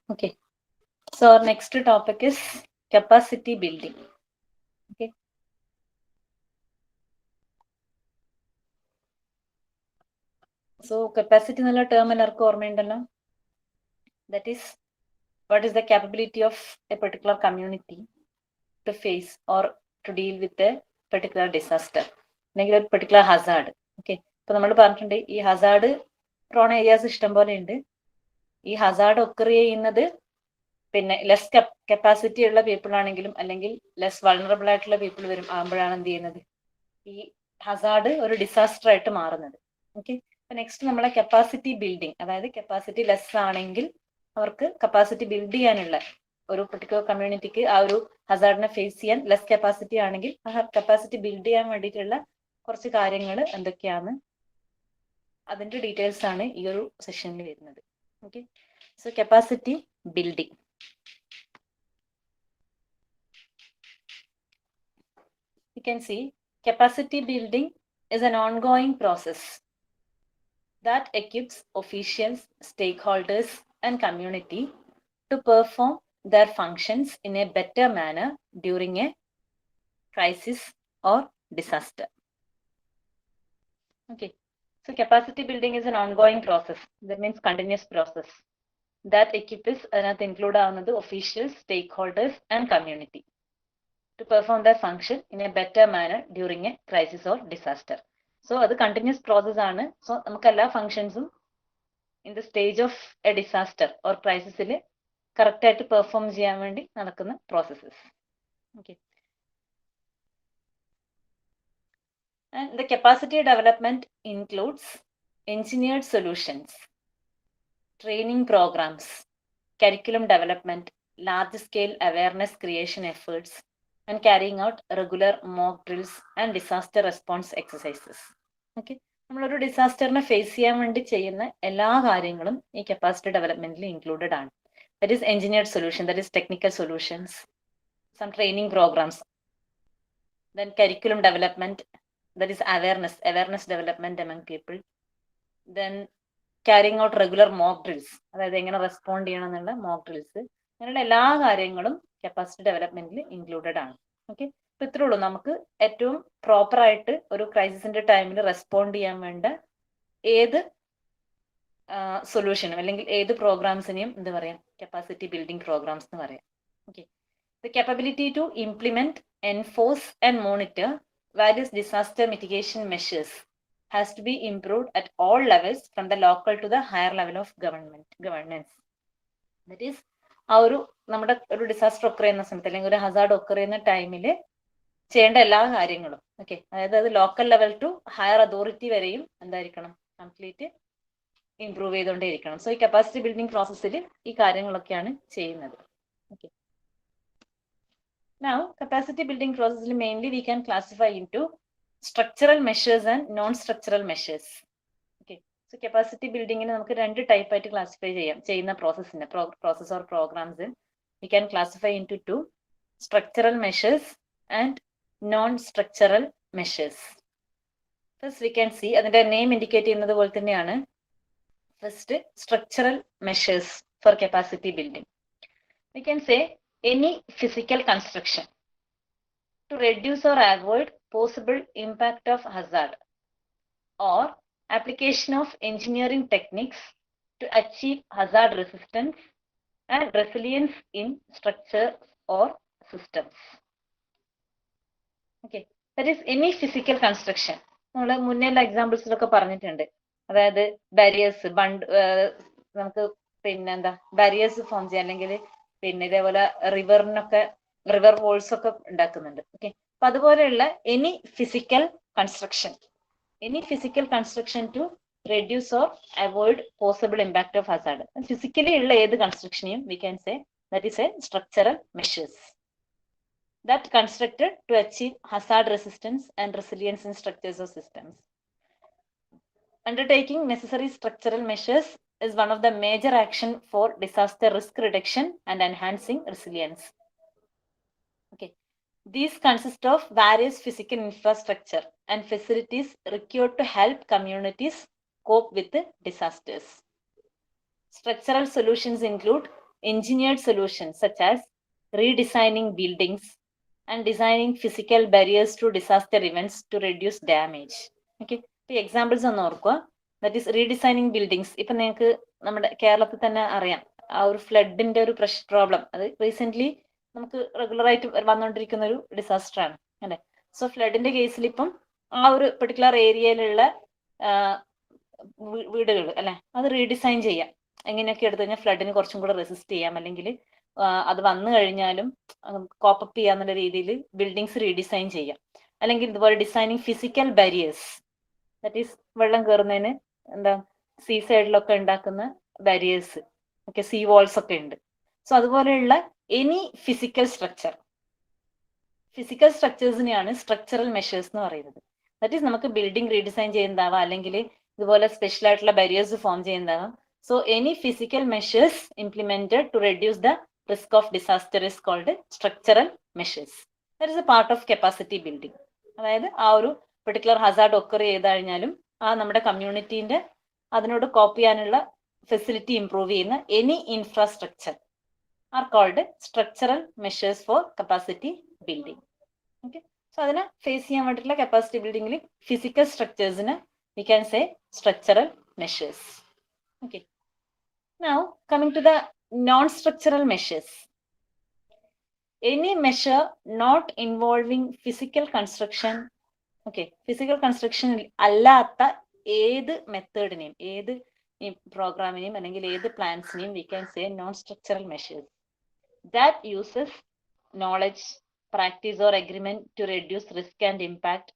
Okay. So our next topic is capacity building. Okay. So capacity എന്നുള്ള term എല്ലാവർക്കും ഓർമ്മയുണ്ടല്ലോ. That is, what is the capability of a particular community to face or to deal with a particular disaster, അല്ലെങ്കിൽ ഒരു particular hazard. Okay. ഇപ്പൊ നമ്മൾ പറഞ്ഞിട്ടുണ്ട് ഈ hazard prone areas ഇഷ്ടം പോലെ ഉണ്ട്. ഈ hazard occur ചെയ്യുന്നത് പിന്നെ ലെസ് കപ്പാസിറ്റി ഉള്ള പീപ്പിൾ ആണെങ്കിലും അല്ലെങ്കിൽ ലെസ് വൾണറബിൾ ആയിട്ടുള്ള പീപ്പിൾ ആകുമ്പോഴാണ് എന്ത് ചെയ്യുന്നത്, ഈ ഹസാർഡ് ഒരു ഡിസാസ്റ്റർ ആയിട്ട് മാറുന്നത്. ഓക്കെ. അപ്പൊ നെക്സ്റ്റ് നമ്മളെ കപ്പാസിറ്റി ബിൽഡിംഗ്, അതായത് കപ്പാസിറ്റി ലെസ് ആണെങ്കിൽ അവർക്ക് കപ്പാസിറ്റി ബിൽഡ് ചെയ്യാനുള്ള ഒരു പെർട്ടിക്കുലർ കമ്മ്യൂണിറ്റിക്ക് ആ ഒരു ഹസാർഡിനെ ഫേസ് ചെയ്യാൻ ലെസ് കപ്പാസിറ്റി ആണെങ്കിൽ ആ കപ്പാസിറ്റി ബിൽഡ് ചെയ്യാൻ വേണ്ടിയിട്ടുള്ള കുറച്ച് കാര്യങ്ങൾ എന്തൊക്കെയാണ്, അതിന്റെ ഡീറ്റെയിൽസ് ആണ് ഈ ഒരു സെഷനിൽ വരുന്നത്. Okay. So capacity building. You can see capacity building is an ongoing process that equips officials, stakeholders, and community to perform their functions in a better manner during a crisis or disaster. Okay, so capacity building is an ongoing process. That means continuous process that equips and include officials, stakeholders, and community to perform their function in a better manner during a crisis or disaster. So അത് continuous process ആണ്. So നമുക്ക് എല്ലാ ഫങ്ഷൻസും in the stage of a disaster or ക്രൈസിസിൽ correct ആയിട്ട് perform ചെയ്യാൻ വേണ്ടി നടക്കുന്ന processes. Okay. And the capacity development includes engineered solutions, training programs, curriculum development, large scale awareness creation efforts, and carrying out regular mock drills and disaster response exercises. Okay. നമ്മളൊരു ഡിസാസ്റ്ററിനെ face ചെയ്യാൻ വേണ്ടി ചെയ്യുന്ന എല്ലാ കാര്യങ്ങളും ഈ കപ്പാസിറ്റി ഡെവലപ്മെന്റിൽ included ആണ്. That is engineered solution, that is technical solutions, some training programs, then curriculum development, that is awareness development among people, then carrying out regular mock drills, അതായത് എങ്ങനെ റെസ്പോണ്ട് ചെയ്യണം എന്നുള്ള മോക്ക് ഡ്രിൽസ്, അങ്ങനെയുള്ള എല്ലാ കാര്യങ്ങളും capacity ഡെവലപ്മെന്റിൽ included ആണ്. Okay. അപ്പൊ ഇത്രേ ഉള്ളൂ. നമുക്ക് ഏറ്റവും പ്രോപ്പർ ആയിട്ട് ഒരു ക്രൈസിസിന്റെ ടൈമിൽ റെസ്പോണ്ട് ചെയ്യാൻ വേണ്ട ഏത് സൊല്യൂഷനും അല്ലെങ്കിൽ ഏത് പ്രോഗ്രാംസിനെയും എന്താ പറയാം, കപ്പാസിറ്റി ബിൽഡിംഗ് പ്രോഗ്രാംസ് എന്ന് പറയാം. Okay. The capability to implement, enforce and monitor various disaster mitigation measures has to be improved at all levels from the local to the higher level of governance. That is, ആ ഒരു നമ്മുടെ ഒരു disaster occur ചെയ്യുന്ന സമയത്ത് അല്ലെങ്കിൽ ഒരു Hazard occur ചെയ്യുന്ന ടൈമിൽ ചെയ്യേണ്ട എല്ലാ കാര്യങ്ങളും, ഓക്കെ, അതായത് അത് local level two higher authority വരെയും എന്തായിരിക്കണം, കംപ്ലീറ്റ് ഇംപ്രൂവ് ചെയ്തുകൊണ്ടേ ഇരിക്കണം. സോ ഈ കപ്പാസിറ്റി ബിൽഡിംഗ് പ്രോസസ്സിൽ ഈ കാര്യങ്ങളൊക്കെയാണ് ചെയ്യുന്നത്. Okay. Now, capacity building process mainly we can classify into structural measures and non-structural measures. Okay. So capacity building in നമുക്ക് രണ്ട് ടൈപ്പ് ആയിട്ട് ക്ലാസിഫൈ ചെയ്യാം. ചെയ്യുന്ന പ്രോസസ്സിനെ process or programs we can classify into two: structural measures and non-structural measures. First we can see അതിന്റെ name indicate ചെയ്യുന്നത് പോലെ തന്നെയാണ്. First structural measures for capacity building. We can say any physical construction to reduce or avoid possible impact of hazard, or application of engineering techniques to achieve hazard resistance and resilience in structures or systems. Okay, that is any physical construction. നമ്മൾ മുന്നേയുള്ള എക്സാമ്പിൾസിലൊക്കെ പറഞ്ഞിട്ടുണ്ട്. അതായത് barriers നമുക്ക് പിന്നെന്താ barriers form ചെയ്യാം, അല്ലെങ്കിൽ പിന്നെ ഇതേപോലെ river walls ഒക്കെ ഉണ്ടാക്കുന്നുണ്ട്. ഓക്കെ. അപ്പൊ അതുപോലെയുള്ള any physical construction to reduce or avoid possible impact of hazard. Physically ഉള്ള ഏത് കൺസ്ട്രക്ഷനെയും we can say that is a structural measures that constructed to achieve hazard resistance and resilience in structures of systems. Undertaking necessary structural measures is one of the major action for disaster risk reduction and enhancing resilience. Okay. These consist of various physical infrastructure and facilities required to help communities cope with the disasters. Structural solutions include engineered solutions such as redesigning buildings and designing physical barriers to disaster events to reduce damage. Okay, ഇപ്പോൾ examples ഒന്ന് ഓർക്കുക. That is redesigning buildings. ഇപ്പം നിങ്ങൾക്ക് നമ്മുടെ കേരളത്തിൽ തന്നെ അറിയാം, ആ ഒരു ഫ്ലഡിന്റെ ഒരു പ്രോബ്ലം അത് റീസെന്റ് നമുക്ക് റെഗുലറായിട്ട് വന്നുകൊണ്ടിരിക്കുന്ന ഒരു ഡിസാസ്റ്റർ ആണ് അല്ലെ. സോ ഫ്ലഡിന്റെ കേസിൽ ഇപ്പം ആ ഒരു പെർട്ടിക്കുലർ ഏരിയയിലുള്ള വീടുകൾ അല്ലെ അത് റീഡിസൈൻ ചെയ്യാം. എങ്ങനെയൊക്കെ എടുത്തു കഴിഞ്ഞാൽ ഫ്ലഡിന് കുറച്ചും കൂടെ റെസിസ്റ്റ് ചെയ്യാം, അല്ലെങ്കിൽ അത് വന്നു കഴിഞ്ഞാലും കോപ്പപ്പ് ചെയ്യാന്നുള്ള രീതിയിൽ ബിൽഡിങ്സ് റീഡിസൈൻ ചെയ്യാം. അല്ലെങ്കിൽ ഇതുപോലെ designing physical barriers, that is വെള്ളം കയറുന്നതിന് എന്താ സീ സൈഡിലൊക്കെ ഉണ്ടാക്കുന്ന ബാരിയേഴ്സ്, ഓക്കെ, സീ വാൾസ് ഒക്കെ ഉണ്ട്. സോ അതുപോലെയുള്ള എനി ഫിസിക്കൽ സ്ട്രക്ചേഴ്സിനെയാണ് സ്ട്രക്ചറൽ മെഷേഴ്സ് എന്ന് പറയുന്നത്. ദാറ്റ് ഈസ് നമുക്ക് ബിൽഡിംഗ് റീഡിസൈൻ ചെയ്യുന്നതാവാം, അല്ലെങ്കിൽ ഇതുപോലെ സ്പെഷ്യൽ ആയിട്ടുള്ള ബാരിയേഴ്സ് ഫോം ചെയ്യുന്നതാവാം. So any physical measures implemented to reduce the risk of disaster is called structural measures. That is a part of capacity building. അതായത് ആ ഒരു പെർട്ടിക്കുലർ ഹസാർഡ് ഒക്കർ ചെയ്ത് കഴിഞ്ഞാലും ആ നമ്മുടെ കമ്മ്യൂണിറ്റീന്റെ അതിനോട് കോപ്പ് ചെയ്യാനുള്ള ഫെസിലിറ്റി ഇംപ്രൂവ് ചെയ്യുന്ന any infrastructure are called structural measures for capacity building. Okay, so അതിനെ ഫേസ് ചെയ്യാൻ വേണ്ടിയിട്ടുള്ള കപ്പാസിറ്റി ബിൽഡിംഗിൽ ഫിസിക്കൽ സ്ട്രക്ചേഴ്സിന് we can say structural measures. Okay, now coming to the non-structural measures. Any measure not involving physical construction, okay, physical construction അല്ലാത്ത ഏത് മെത്തേഡിനെയും ഏത് പ്രോഗ്രാമിനെയും അല്ലെങ്കിൽ ഏത് പ്ലാൻസിനെയും we can say non-structural measures that uses knowledge, practice or agreement to reduce risk and impact,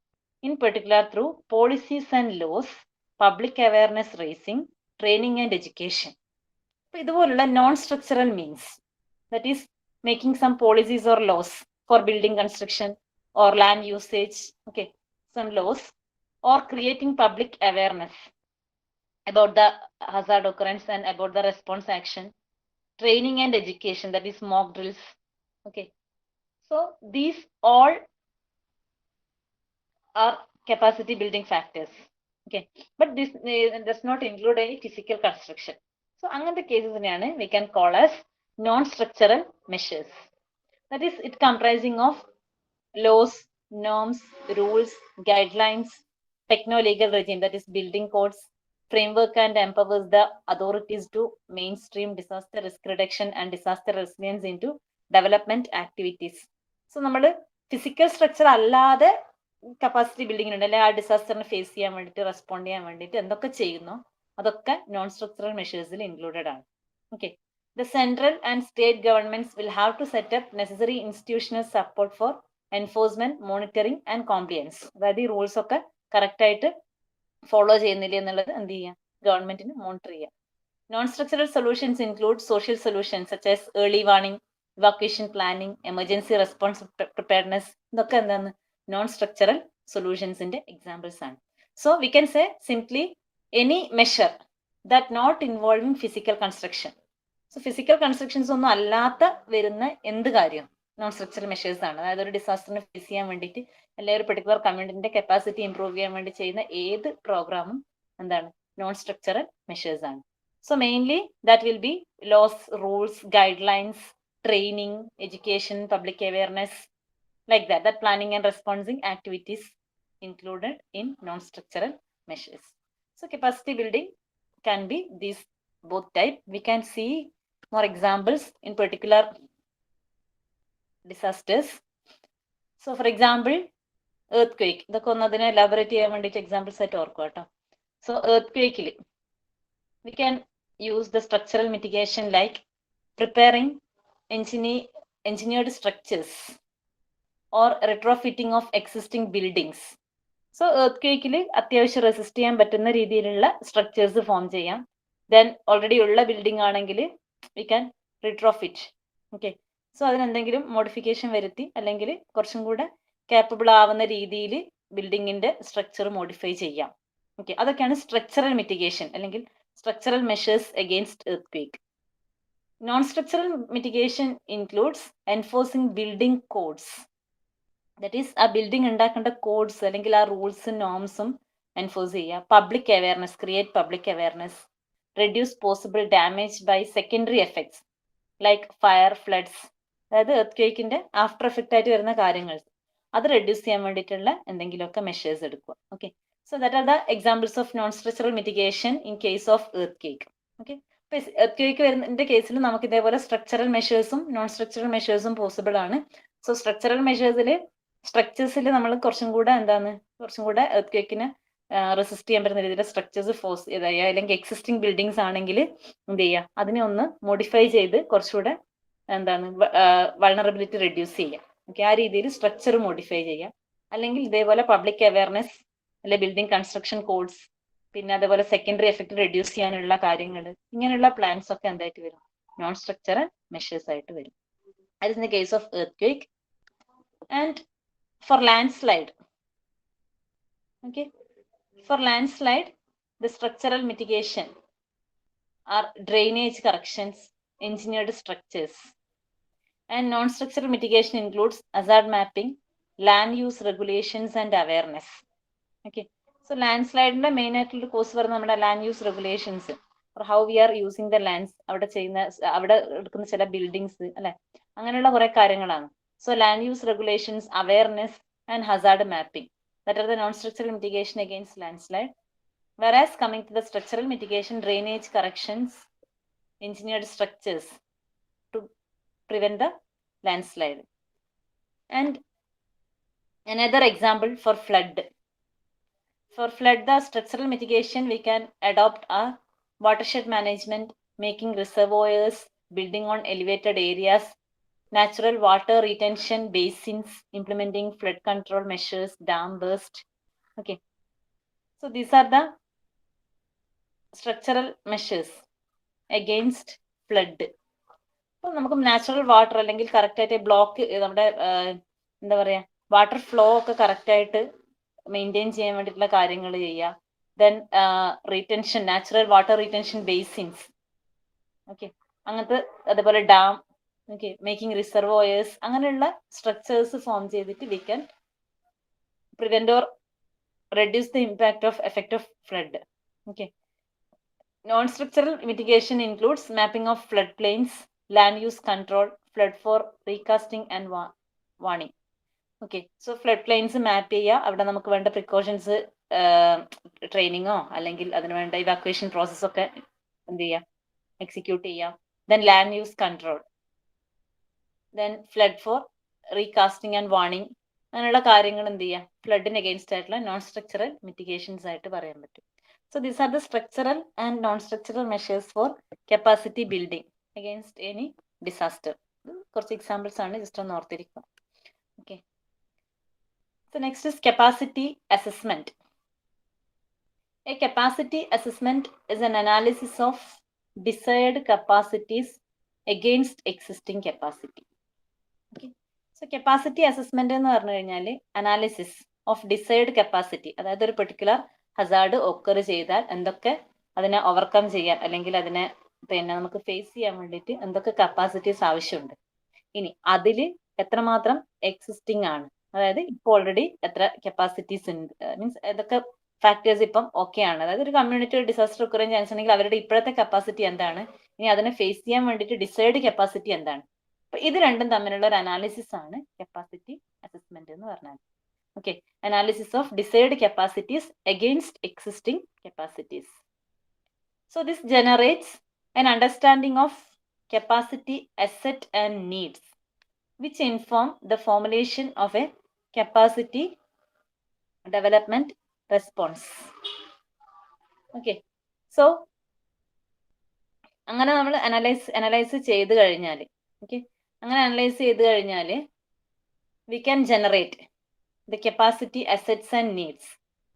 in particular through policies and laws, public awareness raising, training and education. ഇതുപോലുള്ള non structural means, that is making some policies or laws for building construction or land usage, okay, some laws, or creating public awareness about the hazard occurrence and about the response action, training and education, that is mock drills. Okay, so these all are capacity building factors. Okay, but this does not include any physical construction. So അങ്ങനത്തെ കേസസിനെയാണ് we can call as non-structural measures. That is, it comprising of laws, norms, rules, guidelines, techno-legal regime, that is building codes, framework and empowers the authorities to mainstream disaster risk reduction and disaster resilience into development activities. So നമ്മൾ physical structure അല്ലാതെ capacity ബിൽഡിങ്ങിനുണ്ട്, അല്ലെങ്കിൽ ആ ഡിസാസ്റ്ററിനെ face ചെയ്യാൻ വേണ്ടിയിട്ട് respond ചെയ്യാൻ വേണ്ടിയിട്ട് എന്തൊക്കെ ചെയ്യുന്നു അതൊക്കെ നോൺ സ്ട്രക്ചറൽ മെഷേഴ്സിൽ ഇൻക്ലൂഡഡ് ആണ്. Okay, the central and state governments will have to set up necessary institutional support for enforcement, monitoring and compliance. അതായത് ഈ റൂൾസ് ഒക്കെ കറക്റ്റ് ആയിട്ട് ഫോളോ ചെയ്യുന്നില്ല എന്നുള്ളത് എന്ത് ചെയ്യാം, ഗവൺമെന്റിന് മോണിറ്റർ ചെയ്യാം. Non structural solutions include social solutions such as early warning, evacuation planning, emergency response preparedness. ഇതൊക്കെ എന്താണ് നോൺ സ്ട്രക്ചറൽ സൊല്യൂഷൻസിന്റെ എക്സാമ്പിൾസ് ആണ്. So we can say simply any measure that not involving physical construction. So physical constructions ഒന്നും അല്ലാത്ത വരുന്ന എന്ത് കാര്യം non structural measures ആണ്. അതായത് ഒരു ഡിസാസ്റ്ററിനെ ഫേസ് ചെയ്യാൻ വേണ്ടിയിട്ട് അല്ലെങ്കിൽ ഒരു പെർട്ടിക്കുലർ കമ്മ്യൂണിറ്റിന്റെ കപ്പാസിറ്റി ഇംപ്രൂവ് ചെയ്യാൻ വേണ്ടി ചെയ്യുന്ന ഏത് പ്രോഗ്രാമും എന്താണ് നോൺ സ്ട്രക്ചറൽ മെഷേഴ്സ് ആണ്. So mainly that will be laws, rules, guidelines, training, education, public awareness, like that planning and responding activities included in non-structural measures. So capacity building can be these both type. We can see more examples in particular disasters. So for example, earthquake. ഇതൊക്കെ ഒന്ന് അതിനെ elaborate ചെയ്യാൻ വേണ്ടിയിട്ട് examples ആയിട്ട് ഓർക്കുക കേട്ടോ. So earthquake we can use the structural mitigation like preparing engineered structures or retrofitting of existing buildings. So earthquake അത്യാവശ്യം resist ചെയ്യാൻ പറ്റുന്ന രീതിയിലുള്ള സ്ട്രക്ചേഴ്സ് ഫോം ചെയ്യാം. ദെൻ ഓൾറെഡി ഉള്ള ബിൽഡിംഗ് ആണെങ്കിൽ we can retrofit. Okay, so അതിനെന്തെങ്കിലും മോഡിഫിക്കേഷൻ വരുത്തി അല്ലെങ്കിൽ കുറച്ചും കൂടെ കേപ്പബിൾ ആവുന്ന രീതിയിൽ ബിൽഡിങ്ങിന്റെ സ്ട്രക്ചർ മോഡിഫൈ ചെയ്യാം. ഓക്കെ, അതൊക്കെയാണ് സ്ട്രക്ചറൽ മിറ്റിഗേഷൻ അല്ലെങ്കിൽ structural measures against earthquake. Non-structural mitigation includes enforcing building codes. That is, ആ ബിൽഡിംഗ് ഉണ്ടാക്കേണ്ട കോഡ്സ് അല്ലെങ്കിൽ ആ റൂൾസും നോംസും എൻഫോഴ്സ് ചെയ്യുക. Public awareness, create public awareness, reduce possible damage by secondary effects. Like fire, floods, അതായത് earth after effect ആയിട്ട് വരുന്ന കാര്യങ്ങൾ അത് റെഡ്യൂസ് ചെയ്യാൻ വേണ്ടിയിട്ടുള്ള എന്തെങ്കിലുമൊക്കെ മെഷേഴ്സ് എടുക്കുക. Okay, so that are the examples of non structural mitigation in case of earth quake. Okay, earth quake വരുന്നതിന്റെ കേസിൽ നമുക്ക് ഇതേപോലെ സ്ട്രക്ചറൽ മെഷേഴ്സും നോൺ സ്ട്രക്ചറൽ മെഷേഴ്സും പോസിബിൾ ആണ്. സോ സ്ട്രക്ചറൽ സ്ട്രക്ചേഴ്സിൽ നമ്മൾ കുറച്ചും കൂടെ എർത്ത് ക്വേക്കിന് റെസിസ്റ്റ് ചെയ്യാൻ പറ്റുന്ന രീതിയിൽ സ്ട്രക്ചേഴ്സ് ഫോഴ്സ് ചെയ്യുക, അല്ലെങ്കിൽ എക്സിസ്റ്റിംഗ് ബിൽഡിങ്സ് ആണെങ്കിൽ എന്ത് ചെയ്യുക, അതിനെ ഒന്ന് മോഡിഫൈ ചെയ്ത് കുറച്ചുകൂടെ വൾണറബിലിറ്റി റെഡ്യൂസ് ചെയ്യുക. ഓക്കെ, ആ രീതിയിൽ സ്ട്രക്ചർ മോഡിഫൈ ചെയ്യാം. അല്ലെങ്കിൽ ഇതേപോലെ പബ്ലിക് അവയർനെസ്, അല്ലെ ബിൽഡിംഗ് കൺസ്ട്രക്ഷൻ കോഡ്സ്, പിന്നെ അതേപോലെ സെക്കൻഡറി എഫക്ട് റെഡ്യൂസ് ചെയ്യാനുള്ള കാര്യങ്ങൾ, ഇങ്ങനെയുള്ള പ്ലാൻസ് ഒക്കെ എന്തായിട്ട് വരും, നോൺ സ്ട്രക്ചറൽ മെഷേഴ്സ് ആയിട്ട് വരും. അത് in the case of earthquake. And for landslide, okay, for landslide the structural mitigation are drainage corrections, engineered structures. And non-structural mitigation includes hazard mapping, land use regulations and awareness. Okay, so landslide ന്റെ main ആയിട്ടുള്ള course പറയുന്നത് നമ്മുടെ land use regulations, how we are using the lands, അവിടെ എടുക്കുന്ന ചില buildings, അല്ലെ, അങ്ങനെയുള്ള കുറെ കാര്യങ്ങളാണ്. So land use regulations, awareness and Hazard mapping, that are the non structural mitigation against landslide. Whereas coming to the structural mitigation, drainage corrections, engineered structures to prevent the landslide. And another example for flood. For flood, the structural mitigation we can adopt a watershed management, making reservoirs, building on elevated areas, natural water retention basins, implementing flood control measures, dam burst. Okay, so these are the structural measures against flood. അപ്പോൾ നമുക്ക് natural water അല്ലെങ്കിൽ correct ആയിട്ട് block നമ്മുടെ എന്താ പറയാ water flow ഒക്കെ correct ആയിട്ട് maintain ചെയ്യാൻ വേണ്ടിയിട്ടുള്ള കാര്യങ്ങൾ ചെയ്യുക. Then retention, natural water retention basins, okay, അങ്ങനത്തെ, അതേപോലെ ഡാം, ഓക്കെ, മേക്കിംഗ് റിസർവോയേഴ്സ്, അങ്ങനെയുള്ള സ്ട്രക്ചേഴ്സ് ഫോം ചെയ്തിട്ട് we can prevent or reduce the impact of effect of flood. Okay, non-structural mitigation includes mapping of floodplains, land use control, flood for recasting and warning. Okay, so flood plains map ചെയ്യുക, അവിടെ നമുക്ക് വേണ്ട precautions, ട്രെയിനിങ്ങോ അല്ലെങ്കിൽ അതിന് വേണ്ട evacuation പ്രോസസ്സൊക്കെ എന്ത് ചെയ്യുക, execute ചെയ്യുക. Then land use control, then flood forecasting and warning, അങ്ങനെയുള്ള കാര്യങ്ങൾ എന്ത് ചെയ്യുക, ഫ്ലഡിന് അഗെയിൻസ്റ്റ് ആയിട്ടുള്ള നോൺ സ്ട്രക്ചറൽ മിറ്റിഗേഷൻസ് ആയിട്ട് പറയാൻ പറ്റും. So these are the structural and non-structural measures for capacity building against any disaster. കുറച്ച് എക്സാമ്പിൾസ് ആണ്, ജസ്റ്റ് ഒന്ന് ഓർത്തിരിക്കുക. Okay. So next is capacity assessment. A capacity assessment is an analysis of desired capacities against existing capacity. Okay. So capacity assessment എന്ന് പറഞ്ഞു കഴിഞ്ഞാൽ analysis of decide capacity, അതായത് ഒരു particular Hazard occur ചെയ്താൽ എന്തൊക്കെ അതിനെ ഓവർകം ചെയ്യാൻ, അല്ലെങ്കിൽ അതിനെ പിന്നെ നമുക്ക് ഫേസ് ചെയ്യാൻ വേണ്ടിയിട്ട് എന്തൊക്കെ കപ്പാസിറ്റീസ് ആവശ്യമുണ്ട്, ഇനി അതിൽ എത്രമാത്രം എക്സിസ്റ്റിംഗ് ആണ്, അതായത് ഇപ്പോൾ ഓൾറെഡി എത്ര കപ്പാസിറ്റീസ് ഉണ്ട്, മീൻസ് ഏതൊക്കെ ഫാക്ടേഴ്സ് ഇപ്പം ഓക്കെ ആണ്, അതായത് ഒരു കമ്മ്യൂണിറ്റി ഒരു ഡിസാസ്റ്റർ ഒക്കർ ചെയ്യാൻ ചാൻസ് ഉണ്ടെങ്കിൽ അവരുടെ ഇപ്പോഴത്തെ കപ്പാസിറ്റി എന്താണ്, ഇനി അതിനെ ഫേസ് ചെയ്യാൻ വേണ്ടിയിട്ട് ഡിസൈഡ് കപ്പാസിറ്റി എന്താണ്. അപ്പൊ ഇത് രണ്ടും തമ്മിലുള്ള ഒരു അനാലിസിസ് ആണ് കപ്പാസിറ്റി അസസ്മെന്റ് എന്ന് പറഞ്ഞാൽ. Okay, analysis of desired capacities against existing capacities. So this generates an understanding of capacity asset and needs, which inform the formulation of a capacity development response. Okay, so അങ്ങനെ നമ്മൾ analyse ചെയ്ത് കഴിഞ്ഞാൽ, okay, അങ്ങനെ analyse ചെയ്ത് കഴിഞ്ഞാൽ we can generate the capacity assets and needs.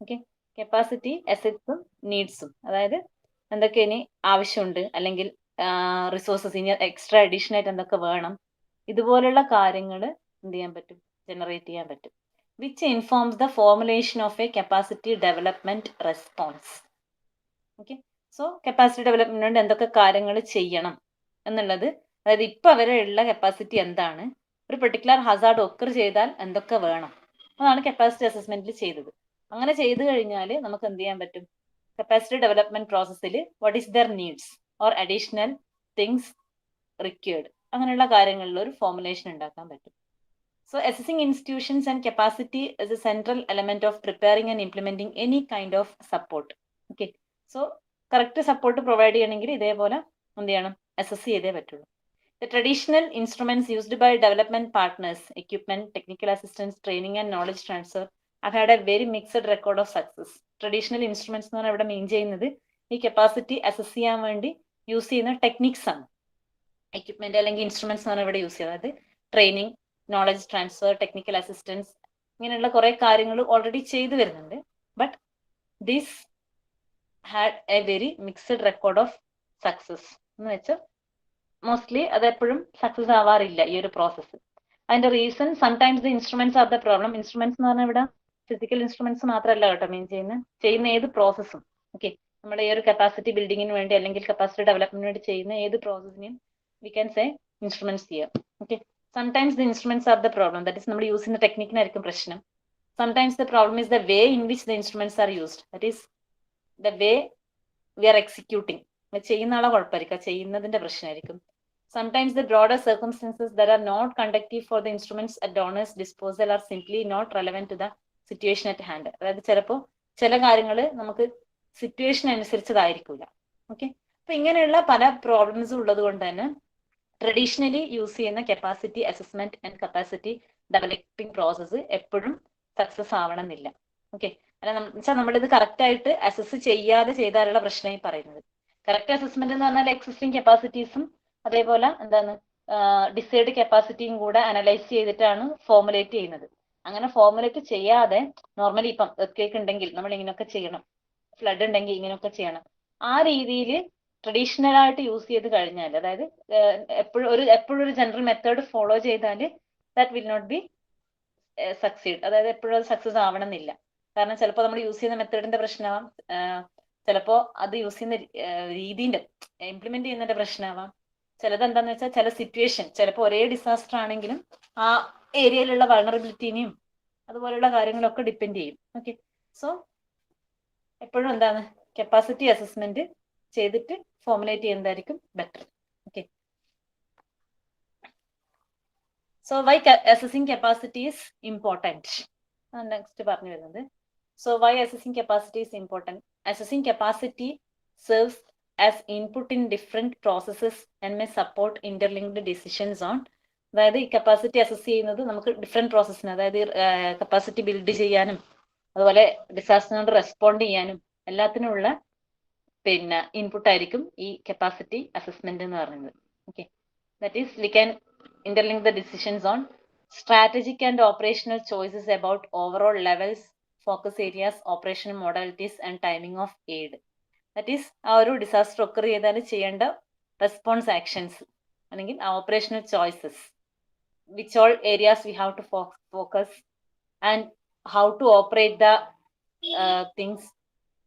Okay, capacity assets needsഉം, അതായത് എന്തൊക്കെ ഇനി ആവശ്യമുണ്ട്, അല്ലെങ്കിൽ റിസോഴ്സസ് ഇനി എക്സ്ട്രാ അഡീഷണൽ ആയിട്ട് എന്തൊക്കെ വേണം, ഇതുപോലുള്ള കാര്യങ്ങൾ എന്ത് ചെയ്യാൻ പറ്റും, ജനറേറ്റ് ചെയ്യാൻ പറ്റും. Which informs the formulation of A capacity development response. Okay, so capacity development കൊണ്ട് എന്തൊക്കെ കാര്യങ്ങൾ ചെയ്യണം എന്നുള്ളത്, അതായത് ഇപ്പൊ അവരുള്ള കപ്പാസിറ്റി എന്താണ്, ഒരു പെർട്ടിക്കുലർ ഹസാർഡ് ഒക്കർ ചെയ്താൽ എന്തൊക്കെ വേണം, അതാണ് കപ്പാസിറ്റി അസസ്മെന്റിൽ ചെയ്തത്. അങ്ങനെ ചെയ്തു കഴിഞ്ഞാൽ നമുക്ക് എന്ത് ചെയ്യാൻ പറ്റും, കപ്പാസിറ്റി ഡെവലപ്മെന്റ് പ്രോസസ്സിൽ what is there needs or additional things required, അങ്ങനെയുള്ള കാര്യങ്ങളിൽ ഒരു ഫോർമുലേഷൻ ഉണ്ടാക്കാൻ പറ്റും. So assessing institutions and capacity is a central element of preparing and implementing any kind of support. Okay. So correct support provide ചെയ്യണമെങ്കിൽ ഇതേപോലെ എന്ത് ചെയ്യണം, assess ചെയ്തേ പറ്റുള്ളൂ. The traditional instruments used by development partners, equipment, technical assistance, training and knowledge transfer have had a very mixed record of success. Traditional instruments എന്ന് പറഞ്ഞാൽ ഇവിടെ മീൻ ചെയ്യുന്നത് ഈ കപ്പാസിറ്റി അസസ് ചെയ്യാൻ വേണ്ടി യൂസ് ചെയ്യുന്ന ടെക്നിക്സ് ആണ്. എക്യുപ്മെന്റ് അല്ലെങ്കിൽ ഇൻസ്ട്രുമെന്റ്സ് ആണ് ഇവിടെ യൂസ് ചെയ്യുന്നത്. Training, knowledge transfer, technical assistance, ഇങ്ങനെയുള്ള കുറെ കാര്യങ്ങൾ ഓൾറെഡി ചെയ്തു വരുന്നുണ്ട്. But this had A very mixed record of success എന്ന് വെച്ചാൽ മോസ്റ്റ്ലി അതെപ്പോഴും സക്സസ് ആവാറില്ല ഈ ഒരു പ്രോസസ്സ്. അതിന്റെ reason sometimes the instruments are the problem. Instruments എന്ന് പറഞ്ഞാൽ ഇവിടെ ഫിസിക്കൽ ഇൻസ്ട്രുമെന്റ്സ് മാത്രമല്ല കേട്ടോ മീൻ ചെയ്യുന്ന ഏത് പ്രോസസ്സും. ഓക്കെ, നമ്മുടെ ഈ ഒരു കപ്പാസിറ്റി ബിൽഡിങ്ങിന് വേണ്ടി അല്ലെങ്കിൽ കപ്പാസിറ്റി ഡെവലപ്മെന്റിന് വേണ്ടി ചെയ്യുന്ന ഏത് പ്രോസസ്സിനെയും വി ക്യാൻ സേ ഇൻസ്ട്രുമെന്റ്സ് ചെയ്യാം. Okay, sometimes the instruments are the problem, that is നമ്മൾ യൂസ് ചെയ്യുന്ന ടെക്നിക്കിനായിരിക്കും പ്രശ്നം. Sometimes the problem is the way in which the instruments are used, that is the way we are executing. ചെയ്യുന്ന ആളെ കുഴപ്പമായിരിക്കും, ചെയ്യുന്നതിന്റെ പ്രശ്നമായിരിക്കും. Sometimes the broader circumstances that are not conducive for the instruments at donors disposal are simply not relevant to the situation at hand. അതായത് ചിലപ്പോൾ ചില കാര്യങ്ങൾ നമുക്ക് situation അനുസരിച്ചതായിരിക്കില്ല. Okay, അപ്പൊ ഇങ്ങനെയുള്ള പല പ്രോബ്ലംസ് ഉള്ളത് കൊണ്ട് തന്നെ ട്രഡീഷണലി യൂസ് ചെയ്യുന്ന capacity assessment and capacity developing process എപ്പോഴും സക്സസ് ആവണമെന്നില്ല. ഓക്കെ, അല്ല വെച്ചാൽ നമ്മളിത് കറക്റ്റ് ആയിട്ട് അസസ് ചെയ്യാതെ ചെയ്താലുള്ള പ്രശ്നമായി പറയുന്നത്. കറക്റ്റ് അസസ്മെന്റ് എന്ന് പറഞ്ഞാൽ എക്സിസ്റ്റിംഗ് കപ്പാസിറ്റീസും അതേപോലെ എന്താണ് ഡിസൈഡ് കപ്പാസിറ്റിയും കൂടെ അനലൈസ് ചെയ്തിട്ടാണ് ഫോർമുലേറ്റ് ചെയ്യുന്നത്. അങ്ങനെ ഫോർമുലേറ്റ് ചെയ്യാതെ നോർമലി ഇപ്പം എർത്ത് ഉണ്ടെങ്കിൽ നമ്മൾ ഇങ്ങനെയൊക്കെ ചെയ്യണം, ഫ്ലഡ് ഉണ്ടെങ്കിൽ ഇങ്ങനെയൊക്കെ ചെയ്യണം, ആ രീതിയിൽ ട്രഡീഷണൽ ആയിട്ട് യൂസ് ചെയ്ത് കഴിഞ്ഞാൽ, അതായത് എപ്പോഴും ഒരു ജനറൽ മെത്തേഡ് ഫോളോ ചെയ്താൽ that will not be succeed. അതായത് എപ്പോഴും അത് സക്സസ് ആവണമെന്നില്ല. കാരണം ചിലപ്പോൾ നമ്മൾ യൂസ് ചെയ്യുന്ന മെത്തേഡിന്റെ പ്രശ്നമാവാം, ചിലപ്പോൾ അത് യൂസ് ചെയ്യുന്ന രീതിന്റെ ഇംപ്ലിമെന്റ് ചെയ്യുന്നതിന്റെ പ്രശ്നമാവാം. ചിലത് എന്താന്ന് വെച്ചാൽ ചില സിറ്റുവേഷൻ, ചിലപ്പോൾ ഒരേ ഡിസാസ്റ്റർ ആണെങ്കിലും ആ ഏരിയയിലുള്ള വൾണറബിലിറ്റിനെയും അതുപോലെയുള്ള കാര്യങ്ങളൊക്കെ ഡിപ്പെൻഡ് ചെയ്യും. ഓക്കെ, സോ എപ്പോഴും എന്താണ് കപ്പാസിറ്റി അസസ്മെന്റ് ചെയ്തിട്ട് ഫോർമുലേറ്റ് ചെയ്യുന്നതായിരിക്കും better. Okay, so why assessing capacity is important. Next പറഞ്ഞു വരുന്നത്, so why assessing capacity is important. Assessing capacity serves as input in different processes and may support interlinked decisions on. അതായത് ഈ capacity assess ചെയ്യുന്നത് നമുക്ക് different പ്രോസസ്സിന്, അതായത് capacity build ചെയ്യാനും അതുപോലെ ഡിസാസ്റ്ററിനോട് respond ചെയ്യാനും എല്ലാത്തിനുമുള്ള പിന്നെ ഇൻപുട്ട് ആയിരിക്കും ഈ കപ്പാസിറ്റി അസസ്മെന്റ് എന്ന് പറയുന്നത്. Okay, that is we can interlink the decisions on strategic and operational choices about overall levels, focus areas, operational modalities and timing of aid. That is ആ ഒരു ഡിസാസ്റ്റർ ഒക്കർ ചെയ്താൽ ചെയ്യേണ്ട response actions അല്ലെങ്കിൽ ആ operational choices, which all areas we have to focus and how to operate the things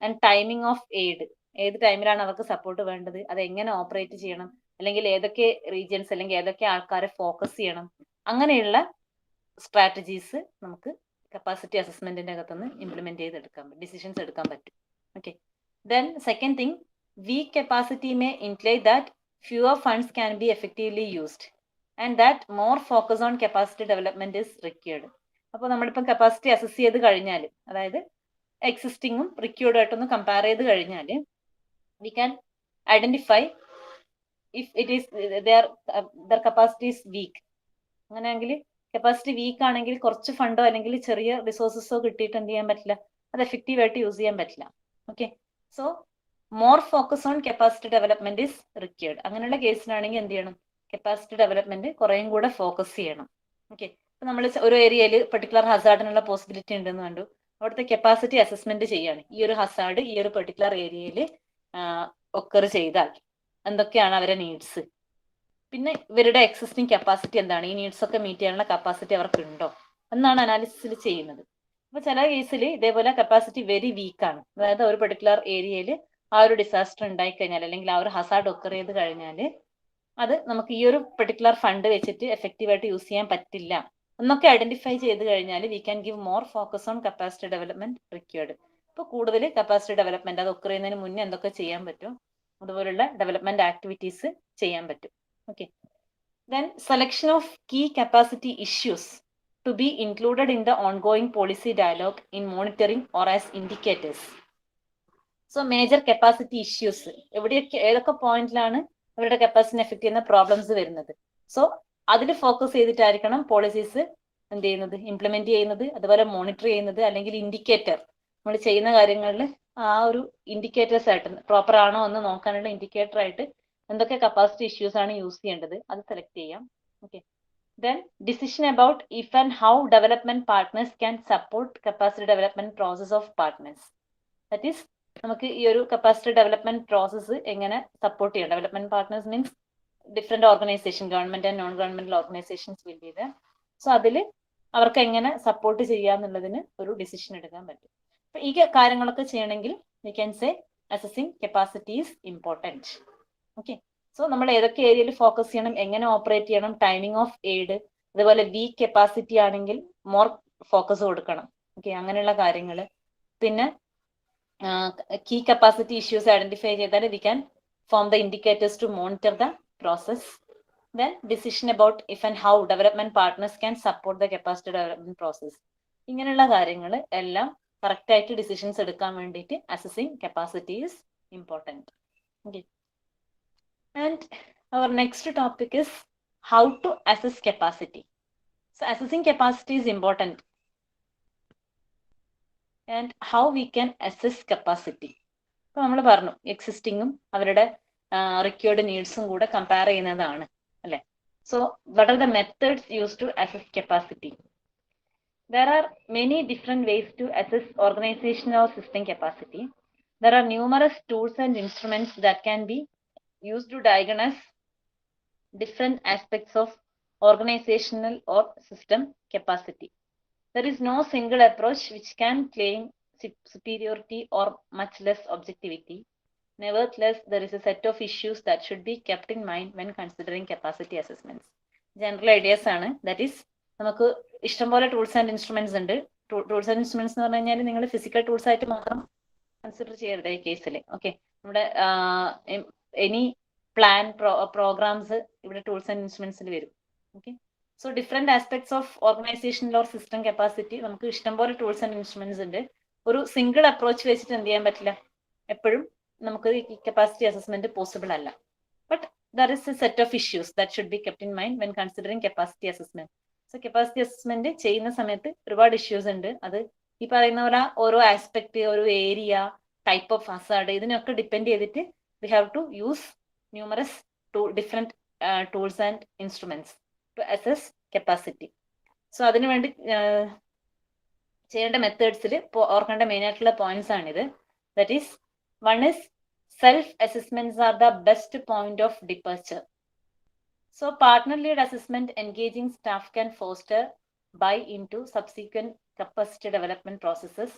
and timing of aid. ഏത് ടൈമിലാണ് അവർക്ക് support വേണ്ടത്, അത് എങ്ങനെ ഓപ്പറേറ്റ് ചെയ്യണം, അല്ലെങ്കിൽ ഏതൊക്കെ റീജിയൻസ് അല്ലെങ്കിൽ ഏതൊക്കെ ആൾക്കാരെ ഫോക്കസ് ചെയ്യണം, അങ്ങനെയുള്ള സ്ട്രാറ്റജീസ് നമുക്ക് കപ്പാസിറ്റി അസസ്മെന്റിന്റെ അകത്തുനിന്ന് ഇംപ്ലിമെന്റ് ചെയ്തെടുക്കാൻ, ഡിസിഷൻസ് എടുക്കാൻ പറ്റും. Okay, then second thing, weak capacity may imply that fewer funds can be effectively used and that more focus on capacity development is required. അപ്പോൾ നമ്മളിപ്പം കപ്പാസിറ്റി അസസ് ചെയ്ത് കഴിഞ്ഞാൽ, അതായത് എക്സിസ്റ്റിങ്ങും റിക്വേർഡ് ആയിട്ടൊന്ന് കമ്പയർ ചെയ്ത് കഴിഞ്ഞാൽ we can identify if it is there capacity is week. അങ്ങനെയെങ്കിൽ capacity week ആണെങ്കിൽ കുറച്ച് ഫണ്ടോ അല്ലെങ്കിൽ ചെറിയ റിസോഴ്സസോ കിട്ടിയിട്ട് എന്ത് ചെയ്യാൻ പറ്റില്ല, അത് എഫക്റ്റീവ് ആയിട്ട് യൂസ് ചെയ്യാൻ പറ്റില്ല. Okay, so more focus on capacity development is required. അങ്ങനെയുള്ള കേസിലാണെങ്കിൽ എന്ത് ചെയ്യണം, കപ്പാസിറ്റി ഡെവലപ്മെന്റ് കുറേയും കൂടെ ഫോക്കസ് ചെയ്യണം. ഓക്കെ, ഇപ്പൊ നമ്മൾ ഒരു ഏരിയയിൽ പെർട്ടിക്കുലർ ഹസാർഡിനുള്ള പോസിബിലിറ്റി ഉണ്ടെന്ന് കണ്ടു, അവിടുത്തെ കപ്പാസിറ്റി അസസ്മെന്റ് ചെയ്യാണ്. ഈ ഒരു ഹസാർഡ് ഈ ഒരു പെർട്ടിക്കുലർ ഏരിയയിൽ ഒക്കർ ചെയ്താൽ എന്തൊക്കെയാണ് അവരുടെ നീഡ്സ്, പിന്നെ ഇവരുടെ എക്സിസ്റ്റിംഗ് കപ്പാസിറ്റി എന്താണ്, ഈ നീഡ്സ് ഒക്കെ മീറ്റ് ചെയ്യാനുള്ള കപ്പാസിറ്റി അവർക്ക് ഉണ്ടോ എന്നാണ് അനാലിസിസിൽ ചെയ്യുന്നത്. അപ്പൊ ചില കേസിൽ ഇതേപോലെ കപ്പാസിറ്റി വെരി വീക്കാണ്, അതായത് ഒരു പെർട്ടിക്കുലർ ഏരിയയിൽ ആ ഒരു ഡിസാസ്റ്റർ ഉണ്ടായി കഴിഞ്ഞാൽ അല്ലെങ്കിൽ ആ ഒരു ഹസാർഡ് ഒക്കർ ചെയ്ത് കഴിഞ്ഞാൽ അത് നമുക്ക് ഈ ഒരു പെർട്ടിക്കുലർ ഫണ്ട് വെച്ചിട്ട് എഫക്റ്റീവ് ആയിട്ട് യൂസ് ചെയ്യാൻ പറ്റില്ല എന്നൊക്കെ ഐഡന്റിഫൈ ചെയ്ത് കഴിഞ്ഞാൽ we can give more focus on capacity development required. ഇപ്പൊ കൂടുതൽ കപ്പാസിറ്റി ഡെവലപ്മെന്റ് അത് ഒക്കർ ചെയ്യുന്നതിന് മുന്നേ എന്തൊക്കെ ചെയ്യാൻ പറ്റും, അതുപോലുള്ള ഡെവലപ്മെന്റ് ആക്ടിവിറ്റീസ് ചെയ്യാൻ പറ്റും. Okay, Then selection of key capacity issues to be included in the ongoing policy dialogue in monitoring or as indicators. So major capacity issues എവിടെയൊക്കെ ഏതൊക്കെ പോയിന്റിലാണ് അവരുടെ കപ്പാസിറ്റിനെ എഫക്ട് ചെയ്യുന്ന പ്രോബ്ലംസ് വരുന്നത്. സോ അതിൽ ഫോക്കസ് ചെയ്തിട്ടായിരിക്കണം പോളിസീസ് എന്ത് ചെയ്യുന്നത്, ഇംപ്ലിമെന്റ് ചെയ്യുന്നത്, അതുപോലെ മോണിറ്റർ ചെയ്യുന്നത്, അല്ലെങ്കിൽ ഇൻഡിക്കേറ്റർ നമ്മൾ ചെയ്യുന്ന കാര്യങ്ങളിൽ ആ ഒരു ഇൻഡിക്കേറ്റേഴ്സ് ആയിട്ട് പ്രോപ്പർ ആണോ എന്ന് നോക്കാനുള്ള ഇൻഡിക്കേറ്റർ ആയിട്ട് എന്തൊക്കെ കപ്പാസിറ്റി ഇഷ്യൂസ് ആണ് യൂസ് ചെയ്യേണ്ടത് അത് സെലക്ട് ചെയ്യാം. Okay. Then decision about if and how development partners can support capacity development process of partners. That is, നമുക്ക് ഈ ഒരു കപ്പാസിറ്റി ഡെവലപ്മെന്റ് പ്രോസസ്സ് എങ്ങനെ സപ്പോർട്ട് ചെയ്യാം. Development partners means different organisation, government and non governmental organisations will be there. So അതിൽ അവർക്ക് എങ്ങനെ support ചെയ്യാന്നുള്ളതിന് ഒരു decision എടുക്കാൻ പറ്റും. അപ്പൊ ഈ കാര്യങ്ങളൊക്കെ ചെയ്യണമെങ്കിൽ V can say assessing capacity is important. Okay. So നമ്മൾ ഏതൊക്കെ ഏരിയയിൽ ഫോക്കസ് ചെയ്യണം, എങ്ങനെ ഓപ്പറേറ്റ് ചെയ്യണം, ടൈമിംഗ് ഓഫ് എയ്ഡ്, അതുപോലെ വീക്ക് കപ്പാസിറ്റി ആണെങ്കിൽ മോർ ഫോക്കസ് കൊടുക്കണം. ഓക്കെ, അങ്ങനെയുള്ള കാര്യങ്ങൾ. പിന്നെ key capacity issues identify ചെയ്താൽ we can form the indicators to monitor the process. Then decision about if and how development partners can support the capacity development process. ഇങ്ങനെയുള്ള കാര്യങ്ങൾ എല്ലാം correct ആയിട്ട് decisions എടുക്കാൻ വേണ്ടിയിട്ട് assessing capacity is important. Okay. And our next topic is how to assess capacity. So assessing capacity is important. And how we can assess capacity. ഇപ്പൊ നമ്മൾ പറഞ്ഞു എക്സിസ്റ്റിങ്ങും അവരുടെ റിക്വേർഡ് നീഡ്സും കൂടെ കമ്പയർ ചെയ്യുന്നതാണ് അല്ലെ. So what are the methods use to assess capacity? There are many different ways to assess organizational or system capacity. There are numerous tools and instruments that can be used to diagnose different aspects of organizational or system capacity. There is no single approach which can claim superiority or much less objectivity. Nevertheless, there is a set of issues that should be kept in mind when considering capacity assessments. General ideas ആണ്. That is, നമുക്ക് ഇഷ്ടംപോലെ tools and instruments ഉണ്ട്. Tools and instruments എന്ന് പറഞ്ഞു കഴിഞ്ഞാൽ നിങ്ങൾ physical tools ആയിട്ട് മാത്രം കൺസിഡർ ചെയ്യരുത് ഈ കേസിൽ. ഓക്കെ, നമ്മുടെ എനി പ്ലാൻ പ്രോഗ്രാംസ് ഇവിടെ ടൂൾസ് ആൻഡ് ഇൻസ്ട്രുമെന്റ്സിൽ വരും. Okay. So different aspects of ഓർഗനൈസേഷനിൽ ഓർ സിസ്റ്റം കപ്പാസിറ്റി നമുക്ക് ഇഷ്ടംപോലെ ടൂൾസ് ആൻഡ് ഇൻസ്ട്രുമെന്റ്സ് ഉണ്ട്. ഒരു സിംഗിൾ അപ്രോച്ച് വെച്ചിട്ട് എന്ത് ചെയ്യാൻ പറ്റില്ല, എപ്പോഴും നമുക്ക് ഈ കപ്പാസിറ്റി അസസ്മെന്റ് പോസിബിൾ അല്ല. But there is A set of issues that should be kept in mind when considering capacity assessment. So capacity assessment ചെയ്യുന്ന സമയത്ത് ഒരുപാട് ഇഷ്യൂസ് ഉണ്ട്. അത് ഈ പറയുന്ന പോലെ ഓരോ ആസ്പെക്ട്, ഒരു ഏരിയ, ടൈപ്പ് ഓഫ് ഹസാർഡ്, ഇതിനൊക്കെ ഡിപ്പെൻഡ് ചെയ്തിട്ട് we have to use numerous different tools and instruments to assess capacity. So അതിനുവേണ്ടി ചെയ്യേണ്ട മെത്തേഡ്സിൽ ഓർക്കേണ്ട മെയിൻ ആയിട്ടുള്ള പോയിന്റ്സ് ആണിത്. That is, one is self assessments are the best point of departure. So partner-led assessment engaging staff can foster buy into subsequent capacity development processes.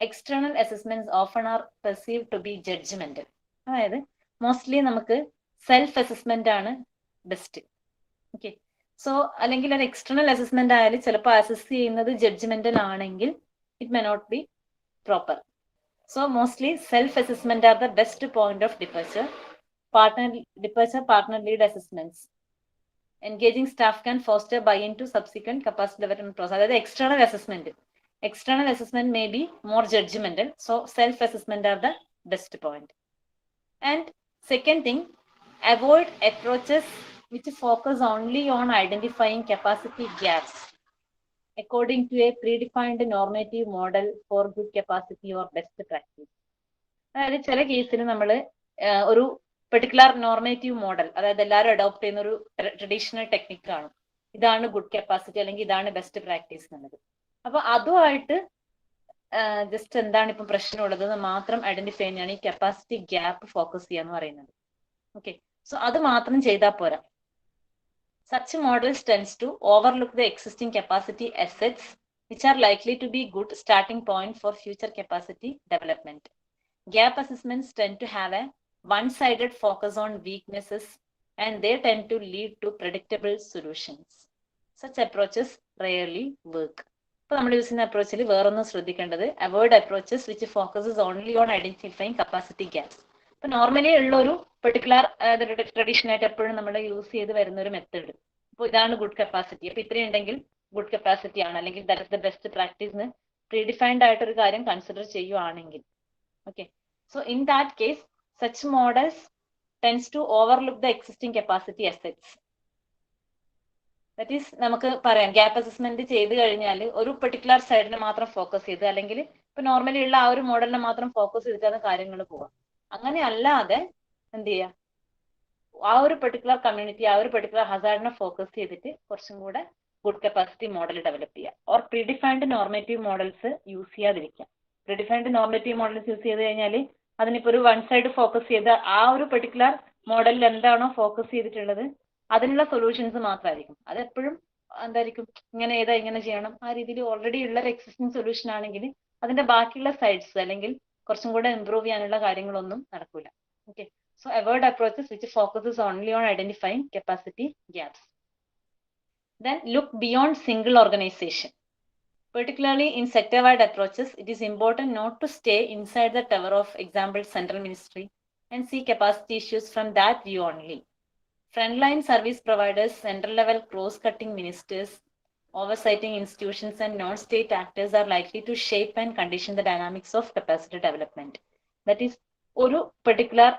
External assessments often are perceived to be judgmental. അതായത് mostly നമുക്ക് self assessment ആണ് best. Okay. So അല്ലെങ്കിൽ ഒരു external assessment ആയാലും ചിലപ്പോൾ assess ചെയ്യുന്നത് judgemental ആണെങ്കിൽ it may not be proper. So mostly self assessment are the best point of departure. Partner lead assessments engaging staff can foster buy-in to subsequent capacity development process. അതായത് external assessment may be more judgmental, so self assessment are the best point. And second thing, avoid approaches which focus only on identifying capacity gaps according to a predefined normative model for good capacity or best practice. അതായത് ചില കേസിൽ നമ്മൾ ഒരു particular normative model, അതായത് എല്ലാവരും adopt ചെയ്യുന്ന ഒരു traditional technique ആണ്, ഇതാണ് ഗുഡ് കപ്പാസിറ്റി അല്ലെങ്കിൽ ഇതാണ് ബെസ്റ്റ് പ്രാക്ടീസ് എന്നുള്ളത്. അപ്പൊ അതുമായിട്ട് ജസ്റ്റ് എന്താണ് ഇപ്പം പ്രശ്നമുള്ളത് എന്ന് മാത്രം ഐഡന്റിഫൈ ചെയ്യുന്നതാണ് ഈ കപ്പാസിറ്റി ഗ്യാപ്പ് ഫോക്കസ് ചെയ്യാന്ന് പറയുന്നത്. ഓക്കെ. സോ അത് മാത്രം ചെയ്താൽ പോരാ. Such models tends to overlook the existing capacity assets which are likely to be good starting point for future capacity development. Gap assessments tend to have a one-sided focus on weaknesses and they tend to lead to predictable solutions. Such approaches rarely work. ഇപ്പോൾ നമ്മൾ use ചെയ്യുന്ന അപ്രോച്ചിൽ വേറൊന്നും ശ്രദ്ധിക്കേണ്ടത്, avoid approaches which focuses only on identifying capacity gaps. ഇപ്പൊ normally ഉള്ള ഒരു particular tradition ആയിട്ട് എപ്പോഴും നമ്മൾ യൂസ് ചെയ്ത് വരുന്ന ഒരു മെത്തേഡ്. അപ്പോൾ ഇതാണ് ഗുഡ് കപ്പാസിറ്റി. അപ്പൊ ഇത്രയും ഉണ്ടെങ്കിൽ ഗുഡ് കപ്പാസിറ്റി ആണ്, അല്ലെങ്കിൽ that is the best practice predefined ആയിട്ട് ഒരു കാര്യം കൺസിഡർ ചെയ്യുവാണെങ്കിൽ. Okay, so in that case such models tends to overlook the existing capacity assets. That is നമുക്ക് പറയാം ഗ്യാപ്പ് അസസ്മെന്റ് ചെയ്ത് കഴിഞ്ഞാൽ ഒരു പെർട്ടിക്കുലർ സൈഡിനെ മാത്രം ഫോക്കസ് ചെയ്ത്, അല്ലെങ്കിൽ ഇപ്പൊ നോർമലി ഉള്ള ആ ഒരു മോഡലിനെ മാത്രം ഫോക്കസ് ചെയ്തിട്ടാണ് കാര്യങ്ങൾ പോവാം. അങ്ങനെ അല്ലാതെ എന്ത് ചെയ്യുക, ആ ഒരു പെർട്ടിക്കുലർ കമ്മ്യൂണിറ്റി, ആ ഒരു പെർട്ടിക്കുലർ ഹസാർഡിനെ ഫോക്കസ് ചെയ്തിട്ട് കുറച്ചും കൂടെ ഗുഡ് കപ്പാസിറ്റി മോഡൽ ഡെവലപ്പ് ചെയ്യുക. Or predefined normative models use ചെയ്യാതിരിക്കുക. പ്രീഡിഫൈൻഡ് നോർമേറ്റീവ് മോഡൽസ് യൂസ് ചെയ്ത് കഴിഞ്ഞാൽ അതിനിപ്പോ ഒരു വൺ സൈഡ് ഫോക്കസ് ചെയ്ത് ആ ഒരു പെർട്ടിക്കുലർ മോഡലിൽ എന്താണോ ഫോക്കസ് ചെയ്തിട്ടുള്ളത് അതിനുള്ള സൊല്യൂഷൻസ് മാത്രമായിരിക്കും. അതെപ്പോഴും എന്തായിരിക്കും, ഇങ്ങനെ ഏതാ ഇങ്ങനെ ചെയ്യണം, ആ രീതിയിൽ ഓൾറെഡി ഉള്ള ഒരു എക്സിസ്റ്റിംഗ് സൊല്യൂഷൻ ആണെങ്കിൽ അതിന്റെ ബാക്കിയുള്ള സൈഡ്സ് അല്ലെങ്കിൽ കുറച്ചും കൂടെ ഇംപ്രൂവ് ചെയ്യാനുള്ള കാര്യങ്ങളൊന്നും നടക്കില്ല. Okay, so avoid approaches which focuses only on identifying capacity gaps. Then look beyond single organization. Particularly in sector-wide approaches, it is important not to stay inside the tower of, example, central ministry and see capacity issues from that view only. Frontline service providers, central-level cross-cutting ministers, oversighting institutions and non-state actors are likely to shape and condition the dynamics of capacity development. That is, ഒരു particular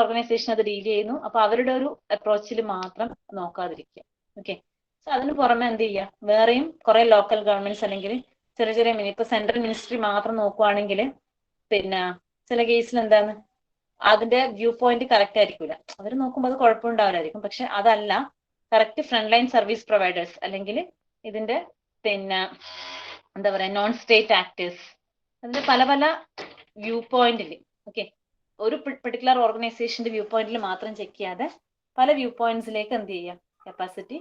organisation അത് deal ചെയ്യുന്നു. അപ്പൊ അവരുടെ ഒരു അപ്രോച്ചിൽ മാത്രം നോക്കാതിരിക്കുക. Okay, so അതിന് പുറമെ എന്ത് ചെയ്യുക, വേറെയും കുറെ ലോക്കൽ ഗവൺമെന്റ്സ് അല്ലെങ്കിൽ ചെറിയ ചെറിയ ഇപ്പൊ സെൻട്രൽ മിനിസ്ട്രി മാത്രം നോക്കുവാണെങ്കിൽ പിന്നെ ചില കേസിൽ എന്താണ് അതിന്റെ വ്യൂ പോയിന്റ് കറക്റ്റ് ആയിരിക്കില്ല. അവർ നോക്കുമ്പോൾ അത് കുഴപ്പമുണ്ടാവില്ലായിരിക്കും. പക്ഷെ അതല്ല, correct front line service providers അല്ലെങ്കിൽ ഇതിന്റെ പിന്നെ എന്താ പറയാ നോൺ സ്റ്റേറ്റ് ആക്ടേഴ്സ്, അതിന്റെ പല പല വ്യൂ പോയിന്റിൽ, ഓക്കെ, ഒരു പെർട്ടിക്കുലർ ഓർഗനൈസേഷന്റെ വ്യൂ പോയിന്റിൽ മാത്രം ചെക്ക് ചെയ്യാതെ പല വ്യൂ പോയിന്റ്സിലേക്ക് എന്ത് ചെയ്യാം, കപ്പാസിറ്റി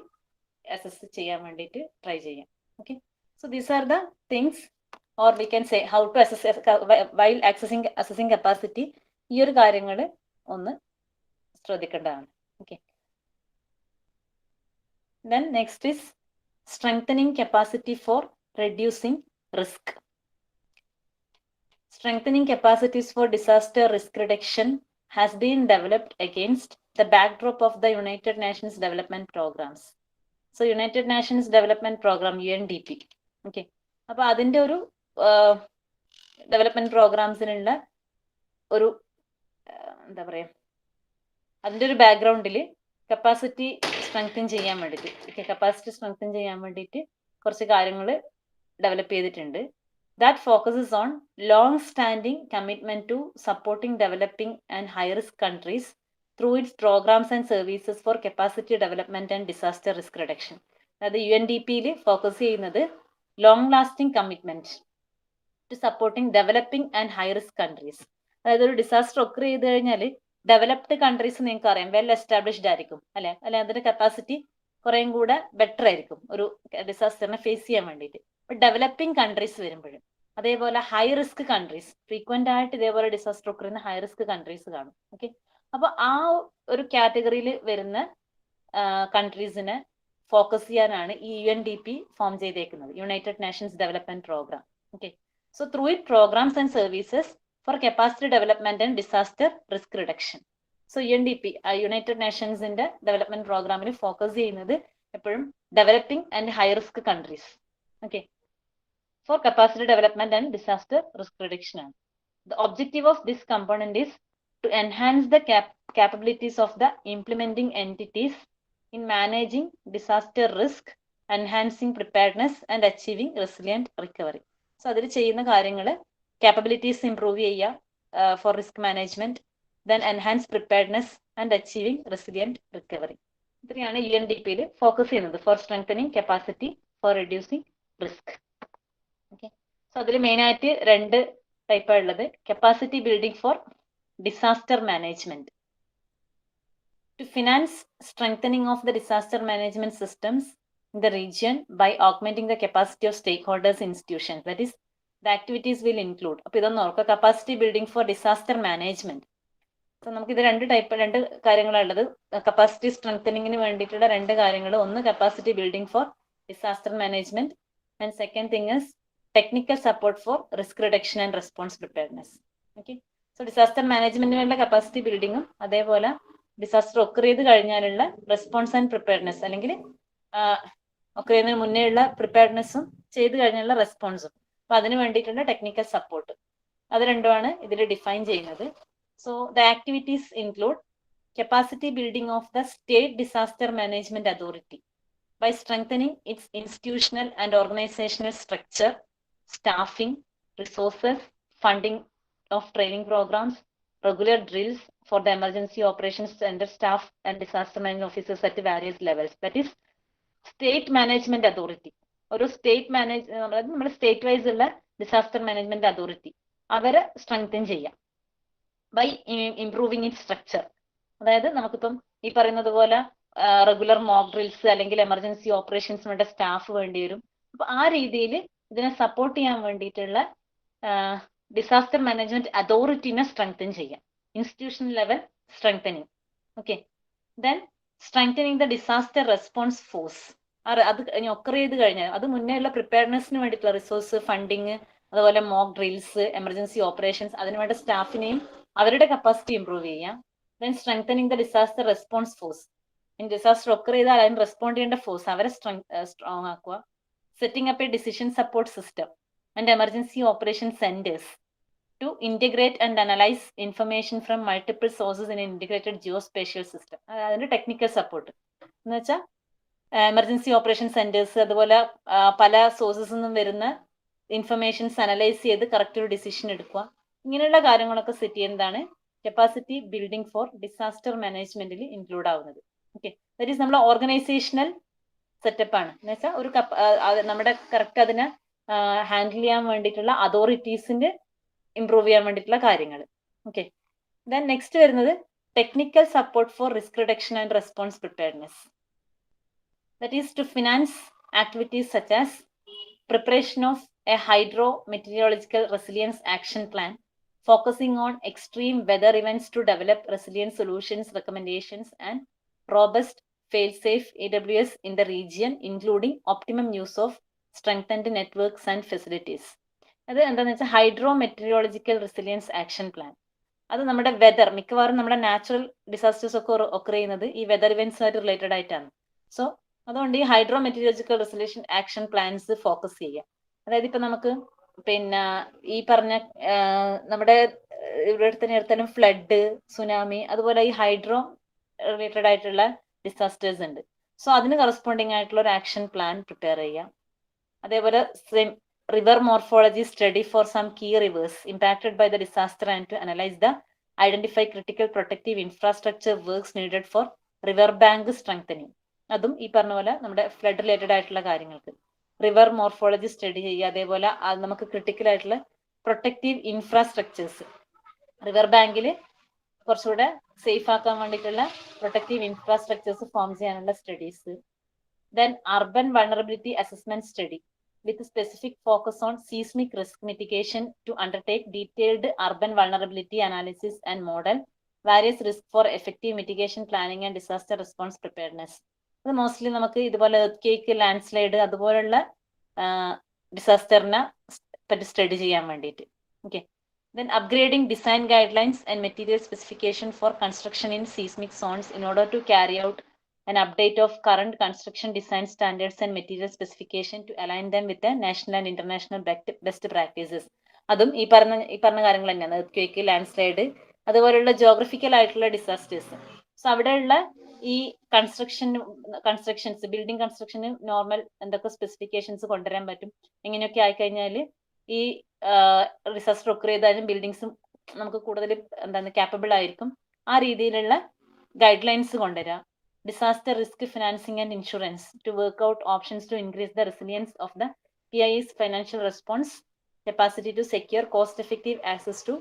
അസസ് ചെയ്യാൻ വേണ്ടിയിട്ട് ട്രൈ ചെയ്യാം. Okay, so these are the things or we can say how to assess while assessing capacity. ഈ ഒരു കാര്യങ്ങൾ ഒന്ന് ശ്രദ്ധിക്കേണ്ടതാണ്. Okay, then next is strengthening capacity for reducing risk. Strengthening capacities for disaster risk reduction has been developed against the backdrop of the United Nations Development Programs. So United Nations Development Program, UNDP. Okay, അപ്പോൾ അതിന്റെ ഒരു development പ്രോഗ്രാംസിനുള്ള ഒരു എന്താ പറയാ, അതിന്റെ ഒരു ബാക്ക്ഗ്രൗണ്ടിൽ capacity strengthen ചെയ്യാൻ വേണ്ടിയിട്ട് കുറച്ച് കാര്യങ്ങൾ ഡെവലപ്പ് ചെയ്തിട്ടുണ്ട്. That focuses on long-standing commitment to supporting developing and high-risk countries through its programs and services for capacity development and disaster risk reduction. അതായത് UNDP-യിൽ ഫോക്കസ് ചെയ്യുന്നത് long-lasting commitment to supporting developing and high-risk countries. അതായത് ഒരു disaster occur ചെയ്ത് കഴിഞ്ഞാൽ developed countries നിങ്ങൾക്ക് അറിയാം well established ആയിരിക്കും, അല്ലെ അതിന്റെ കപ്പാസിറ്റി കുറേയും കൂടെ ബെറ്റർ ആയിരിക്കും ഒരു ഡിസാസ്റ്ററിനെ ഫേസ് ചെയ്യാൻ വേണ്ടിയിട്ട്. ബട്ട് ഡെവലപ്പിംഗ് കൺട്രീസ് വരുമ്പോഴും അതേപോലെ ഹൈ റിസ്ക് കൺട്രീസ്, ഫ്രീക്വന്റ് ആയിട്ട് ഇതേപോലെ ഡിസാസ്റ്റർ ഒക്കെ വരുന്ന ഹൈ റിസ്ക് കൺട്രീസ് കാണും. ഓക്കെ, അപ്പൊ ആ ഒരു കാറ്റഗറിയിൽ വരുന്ന കൺട്രീസിനെ ഫോക്കസ് ചെയ്യാനാണ് ഈ UNDP ഫോം ചെയ്തേക്കുന്നത്, United Nations development program. Okay, so through it programs and services for capacity development and disaster risk reduction. So UNDP United നേഷൻസിന്റെ ഡെവലപ്മെന്റ് പ്രോഗ്രാമിൽ ഫോക്കസ് ചെയ്യുന്നത് എപ്പോഴും developing and high risk countries, okay, for capacity development and disaster risk reduction. The objective of this component is to enhance the capabilities of the implementing entities in managing disaster risk, enhancing preparedness and achieving resilient recovery. So അതിൽ ചെയ്യുന്ന കാര്യങ്ങൾ capabilities improve ചെയ്യുക for risk management, then enhance preparedness and achieving resilient recovery. ഇത്രയാണ് UNDP-യിൽ focus ചെയ്യുന്നത് for strengthening capacity for reducing risk. Okay, so അതിൽ main ആയിട്ട് രണ്ട് ടൈപ്പാണ് ഉള്ളത്. Capacity building for disaster management. To finance strengthening of the disaster management systems in the region by augmenting the capacity of stakeholders institutions, that is the activities will include. അപ്പൊ ഇതൊന്നും ഓർക്കുക, capacity building for disaster management. So നമുക്ക് ഇത് രണ്ട് കാര്യങ്ങളാണ് ഉള്ളത്. Capacity സ്ട്രെങ്തനിങ്ങിന് വേണ്ടിയിട്ടുള്ള രണ്ട് കാര്യങ്ങൾ, ഒന്ന് capacity building for disaster management, and second thing is technical support for risk reduction and response preparedness. Okay. So disaster മാനേജ്മെന്റിനുള്ള കപ്പാസിറ്റി ബിൽഡിങ്ങും അതേപോലെ ഡിസാസ്റ്റർ ഒക്കർ ചെയ്ത് കഴിഞ്ഞാലുള്ള റെസ്പോൺസ് ആൻഡ് പ്രിപ്പയർനെസ്, അല്ലെങ്കിൽ ഒക്കർ ചെയ്യുന്നതിന് മുന്നേ ഉള്ള പ്രിപ്പയർനെസ്സും ചെയ്ത് കഴിഞ്ഞുള്ള റെസ്പോൺസും, അപ്പൊ അതിന് വേണ്ടിയിട്ടുള്ള ടെക്നിക്കൽ സപ്പോർട്ട്, അത് രണ്ടുമാണ് ഇതിൽ ഡിഫൈൻ ചെയ്യുന്നത്. So the activities include capacity building of the State Disaster Management Authority by strengthening its institutional and organizational structure, staffing, resources, funding of training programs, regular drills for the emergency operations center staff and disaster management officers at various levels. That is State Management Authority. ഒരു state നമ്മുടെ state vice ഉള്ള disaster management authority അവരെ strengthen ചെയ്യാം by improving it structure. അതായത് നമുക്കിപ്പം ഈ പറയുന്നത് പോലെ റെഗുലർ മോക്ക് ഡ്രിൽസ് അല്ലെങ്കിൽ എമർജൻസി ഓപ്പറേഷൻസ് വേണ്ട സ്റ്റാഫ് വേണ്ടി വരും. അപ്പൊ ആ രീതിയിൽ ഇതിനെ സപ്പോർട്ട് ചെയ്യാൻ വേണ്ടിയിട്ടുള്ള ഡിസാസ്റ്റർ മാനേജ്മെന്റ് അതോറിറ്റിനെ സ്ട്രെങ്തൻ ചെയ്യാം, institutional level strengthening. Okay. Then strengthening the disaster response force. അത് ഒക്കർ ചെയ്ത് കഴിഞ്ഞാൽ അത് മുന്നേ ഉള്ള പ്രിപ്പയർനെസ്സിന് വേണ്ടിയിട്ടുള്ള റിസോഴ്സ്, ഫണ്ടിങ്, അതുപോലെ മോക്ക് ഡ്രിൽസ്, എമർജൻസി ഓപ്പറേഷൻസ്, അതിനുവേണ്ട സ്റ്റാഫിനെയും അവരുടെ കപ്പാസിറ്റി ഇംപ്രൂവ് ചെയ്യാം. Then strengthening the disaster response force. In disaster occur ചെയ്താൽ അതിന് റെസ്പോണ്ട് ചെയ്യേണ്ട ഫോഴ്സ് അവരെ സ്ട്രോങ് ആക്കുക. Setting up a decision support system and emergency operation centres to integrate and analyse information from multiple sources in integrated geospatial system. അതിന്റെ technical support എന്ന് വെച്ചാൽ emergency operation centres, അതുപോലെ പല സോഴ്സസ് നിന്നും വരുന്ന ഇൻഫർമേഷൻസ് അനലൈസ് ചെയ്ത് correct ഒരു decision എടുക്കുക. ഇങ്ങനെയുള്ള കാര്യങ്ങളൊക്കെ സെറ്റ് ചെയ്യുന്നതാണ് കപ്പാസിറ്റി ബിൽഡിംഗ് ഫോർ ഡിസാസ്റ്റർ മാനേജ്മെന്റിൽ ഇൻക്ലൂഡ് ആവുന്നത്. ഓക്കെ. ദാറ്റ് ഈസ് നമ്മുടെ ഓർഗനൈസേഷണൽ സെറ്റപ്പ് ആണ്. എന്ന് വെച്ചാൽ ഒരു നമ്മുടെ കറക്റ്റ് അതിനെ ഹാൻഡിൽ ചെയ്യാൻ വേണ്ടിയിട്ടുള്ള അതോറിറ്റീസിന്റെ ഇംപ്രൂവ് ചെയ്യാൻ വേണ്ടിയിട്ടുള്ള കാര്യങ്ങൾ. ഓക്കെ. ദെൻ നെക്സ്റ്റ് വരുന്നത് technical support for risk reduction and response preparedness. That is to finance activities such as preparation of a hydro meteorological resilience action plan focusing on extreme weather events to develop resilient solutions, recommendations, and robust fail-safe AWS in the region, including optimum use of strengthened networks and facilities. അത് എന്താണെന്ന് വെച്ചാൽ hydro meteorological resilience action plan. അത് നമ്മുടെ weather, മിക്കവാറും നമ്മുടെ natural disasters ഒക്കെ occur ചെയ്യുന്നത് ഈ വെതർ ഇവന്റ്സ് ആയിട്ട് റിലേറ്റഡ് ആയിട്ടാണ്. സോ അതുകൊണ്ട് ഈ hydro meteorological resilience action plans focus ചെയ്യുക. അതായത് ഇപ്പൊ നമുക്ക് പിന്നെ ഈ പറഞ്ഞ നമ്മുടെ ഇവിടെ അടുത്തന്നെ ഫ്ലഡ്, സുനാമി, അതുപോലെ ഈ ഹൈഡ്രോ റിലേറ്റഡ് ആയിട്ടുള്ള ഡിസാസ്റ്റേഴ്സ് ഉണ്ട്. സോ അതിന് കറസ്പോണ്ടിങ് ആയിട്ടുള്ള ഒരു ആക്ഷൻ പ്ലാൻ പ്രിപ്പയർ ചെയ്യാം. അതേപോലെ river morphology study for some key rivers impacted by the disaster and to analyse the identify critical protective infrastructure works needed for river bank strengthening. അതും ഈ പറഞ്ഞ പോലെ നമ്മുടെ ഫ്ലഡ് റിലേറ്റഡ് ആയിട്ടുള്ള കാര്യങ്ങൾക്ക് റിവർ മോർഫോളജി സ്റ്റഡി ചെയ്യുക. അതേപോലെ നമുക്ക് ക്രിട്ടിക്കൽ ആയിട്ടുള്ള പ്രൊട്ടക്റ്റീവ് ഇൻഫ്രാസ്ട്രക്ചേഴ്സ്, റിവർ ബാങ്കിൽ കുറച്ചുകൂടെ സേഫ് ആക്കാൻ വേണ്ടിയിട്ടുള്ള പ്രൊട്ടക്റ്റീവ് ഇൻഫ്രാസ്ട്രക്ചേഴ്സ് ഫോം ചെയ്യാനുള്ള studies. Then urban vulnerability assessment study with specific focus on seismic risk mitigation to undertake detailed urban vulnerability analysis and model various risks for effective mitigation planning and disaster response preparedness. അത് mostly നമുക്ക് ഇതുപോലെ earth land slide അതുപോലുള്ള ഡിസാസ്റ്ററിനെ പറ്റി study ചെയ്യാൻ വേണ്ടിയിട്ട്. Okay. Then upgrading design guidelines and material specification for construction in seismic zones in order to carry out an update of current construction design standards and material specification to align them with the national and international best practices. അതും ഈ പറഞ്ഞ കാര്യങ്ങൾ തന്നെയാണ്. Earth land slide അതുപോലെയുള്ള geographical ആയിട്ടുള്ള disasters. So അവിടെയുള്ള ഈ constructions building കൺസ്ട്രക്ഷന് normal എന്തൊക്കെ സ്പെസിഫിക്കേഷൻസ് കൊണ്ടുവരാൻ പറ്റും, എങ്ങനെയൊക്കെ ആയിക്കഴിഞ്ഞാൽ ഈ ഡിസാസ്റ്റർ ഒക്കർ ചെയ്താലും ബിൽഡിങ്സും നമുക്ക് കൂടുതൽ ക്യാപ്പബിൾ ആയിരിക്കും. ആ രീതിയിലുള്ള ഗൈഡ് ലൈൻസ് കൊണ്ടുവരാം. Disaster risk financing and insurance to work out options to increase the resilience of the PI's financial response capacity to secure cost-effective access to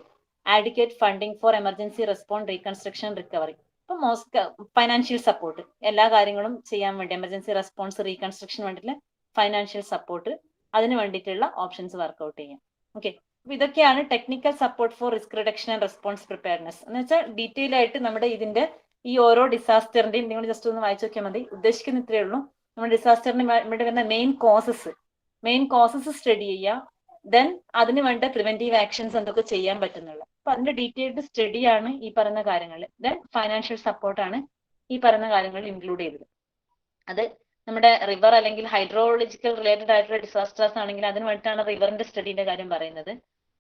adequate funding for emergency response, reconstruction, recovery. ഇപ്പൊ financial support എല്ലാ കാര്യങ്ങളും ചെയ്യാൻ വേണ്ടി emergency response reconstruction വേണ്ടിയിട്ടുള്ള financial support, അതിന് വേണ്ടിയിട്ടുള്ള options workout ചെയ്യാം. Okay. അപ്പൊ ഇതൊക്കെയാണ് technical support for risk reduction and response preparedness എന്ന് വെച്ചാൽ ഡീറ്റെയിൽ ആയിട്ട് നമ്മുടെ ഇതിന്റെ ഈ ഓരോ ഡിസാസ്റ്ററിന്റെയും നിങ്ങൾ ജസ്റ്റ് ഒന്ന് വായിച്ചു നോക്കിയാൽ മതി. ഉദ്ദേശിക്കുന്ന ഇത്രയേ ഉള്ളൂ. നമ്മുടെ ഡിസാസ്റ്ററിന് വേണ്ടി വരുന്ന മെയിൻ കോസസ് സ്റ്റഡി ചെയ്യുക. ദെൻ അതിന് വേണ്ട പ്രിവെന്റീവ് ആക്ഷൻസ് എന്തൊക്കെ ചെയ്യാൻ പറ്റുന്നുള്ള അപ്പൊ അതിന്റെ ഡീറ്റെയിൽഡ് സ്റ്റഡിയാണ് ഈ പറയുന്ന കാര്യങ്ങൾ. ദെൻ ഫൈനാൻഷ്യൽ സപ്പോർട്ടാണ് ഈ പറയുന്ന കാര്യങ്ങൾ ഇൻക്ലൂഡ് ചെയ്തത്. അത് നമ്മുടെ റിവർ അല്ലെങ്കിൽ ഹൈഡ്രോളജിക്കൽ റിലേറ്റഡ് ആയിട്ടുള്ള ഡിസാസ്റ്റേഴ്സ് ആണെങ്കിൽ അതിന് വേണ്ടിയിട്ടാണ് റിവറിന്റെ സ്റ്റഡീന്റെ കാര്യം പറയുന്നത്.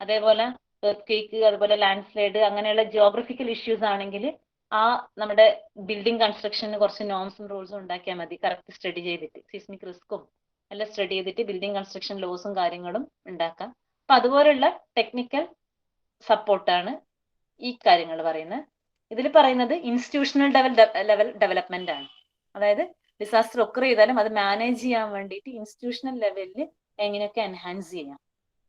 അതേപോലെ എർത്ത് അതുപോലെ ലാൻഡ് സ്ലൈഡ് അങ്ങനെയുള്ള ജിയോഗ്രഫിക്കൽ ഇഷ്യൂസ് ആണെങ്കിൽ ആ നമ്മുടെ ബിൽഡിംഗ് കൺസ്ട്രക്ഷന് കുറച്ച് നോംസും റൂൾസും ഉണ്ടാക്കിയാൽ മതി, കറക്റ്റ് സ്റ്റഡി ചെയ്തിട്ട് സിസ്മിക് റിസ്ക്കും എല്ലാം സ്റ്റഡി ചെയ്തിട്ട് ബിൽഡിംഗ് കൺസ്ട്രക്ഷൻ ലോസും കാര്യങ്ങളും ഉണ്ടാക്കാം. അപ്പൊ അതുപോലുള്ള ടെക്നിക്കൽ സപ്പോർട്ടാണ് ഈ കാര്യങ്ങൾ പറയുന്നത്. ഇതിൽ പറയുന്നത് ഇൻസ്റ്റിറ്റ്യൂഷണൽ ലെവൽ ഡെവലപ്മെന്റ് ആണ്. അതായത് ഡിസാസ്റ്റർ ഒക്കർ ചെയ്താലും അത് മാനേജ് ചെയ്യാൻ വേണ്ടിയിട്ട് ഇൻസ്റ്റിറ്റ്യൂഷണൽ ലെവലിൽ എങ്ങനെയൊക്കെ എൻഹാൻസ് ചെയ്യാം.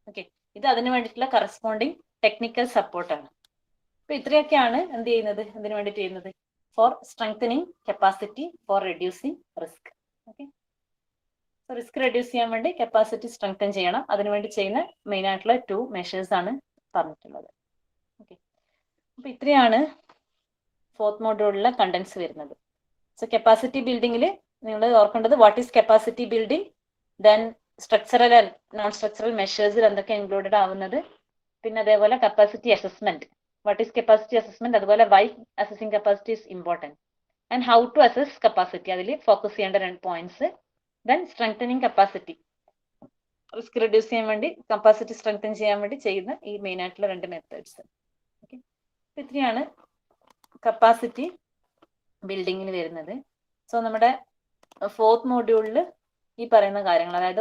ഓക്കെ, ഇത് അതിന് വേണ്ടിയിട്ടുള്ള കറസ്പോണ്ടിങ് ടെക്നിക്കൽ സപ്പോർട്ടാണ്. അപ്പൊ ഇത്രയൊക്കെയാണ് എന്ത് ചെയ്യുന്നത്, ഇതിനു വേണ്ടിയിട്ട് ചെയ്യുന്നത്, for strengthening capacity for reducing risk. Okay, so risk reduce ചെയ്യാൻ വേണ്ടി കപ്പാസിറ്റി സ്ട്രെങ്തൻ ചെയ്യണം. അതിനുവേണ്ടി ചെയ്യുന്ന മെയിൻ ആയിട്ടുള്ള 2 മെഷേഴ്സ് ആണ് പറഞ്ഞിട്ടുള്ളത്. ഓക്കെ, അപ്പൊ ഇത്രയാണ് 4th മോഡ്യൂളിലെ കണ്ടന്റ്സ് വരുന്നത്. സോ കപ്പാസിറ്റി ബിൽഡിങ്ങിൽ നിങ്ങൾ ഓർക്കേണ്ടത് what is capacity building, then structural and non structural മെഷേഴ്സിൽ എന്തൊക്കെ ഇൻക്ലൂഡഡ് ആവുന്നത്, പിന്നെ അതേപോലെ capacity assessment, what is capacity assessment, അതുപോലെ why assessing capacity is important and how to assess capacity, അതിൽ ഫോക്കസ് ചെയ്യേണ്ട 2 points. Then strengthening capacity, risk reduce ചെയ്യാൻ വേണ്ടി കപ്പാസിറ്റി സ്ട്രെങ്തൻ ചെയ്യാൻ വേണ്ടി ചെയ്യുന്ന ഈ മെയിൻ ആയിട്ടുള്ള 2 മെത്തേഡ്സ്. ഓക്കെ, ഇത്രയാണ് കപ്പാസിറ്റി ബിൽഡിങ്ങിന് വരുന്നത്. സോ നമ്മുടെ 4th മോഡ്യൂളിൽ ഈ പറയുന്ന കാര്യങ്ങൾ, അതായത്